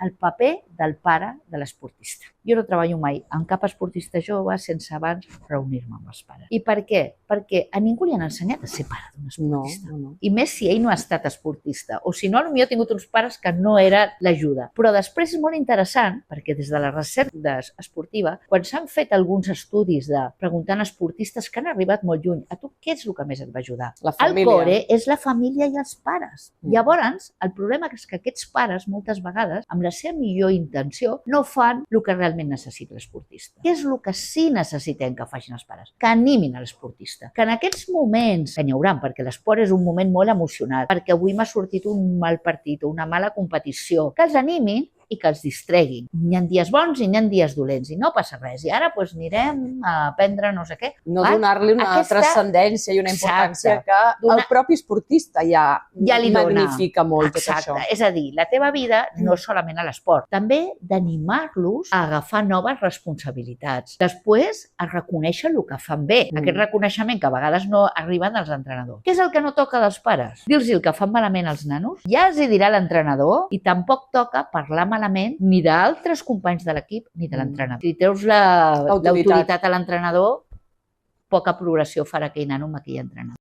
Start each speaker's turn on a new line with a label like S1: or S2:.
S1: el paper del pare de l'esportista. Jo no treballo mai amb cap esportista jove sense abans reunir-me amb els pares. I per què? Perquè a ningú li han ensenyat a ser pare d'un esportista.
S2: No.
S1: I més si ell no ha estat esportista. O si no, potser ha tingut uns pares que no era l'ajuda. Però després és molt interessant, perquè des de la recerca esportiva, quan s'han fet alguns estudis preguntant a esportistes que han arribat molt lluny, a tu què és el que més et va ajudar?
S2: La família.
S1: El core és la família i els pares. Llavors, el problema és que aquests pares, moltes vegades, amb la seva millor intenció, no fan el que realment necessita l'esportista. Què és el que sí necessitem que facin els pares? Que animin a l'esportista. Que en aquests moments, que n'hi haurà, perquè l'esport és un moment molt emocional, perquè avui m'ha sortit un mal partit o una mala competició, que els animin i que els distreguin. N'hi ha dies bons i n'hi ha dies dolents i no passa res. I ara anirem a aprendre no sé què.
S2: No donar-li una transcendència i una importància que el propi esportista ja li magnifica molt tot això.
S1: És a dir, la teva vida no és solament a l'esport, també d'animar-los a agafar noves responsabilitats. Després, a reconèixer el que fan bé. Aquest reconeixement que a vegades no arriben als entrenadors. Què és el que no toca dels pares? Dir-los el que fan malament els nanos. Ja els hi dirà l'entrenador i tampoc toca parlar malament ni d'altres companys de l'equip ni de l'entrenador. Si treus l'autoritat a l'entrenador, poca progressió farà aquell nano amb aquell entrenador.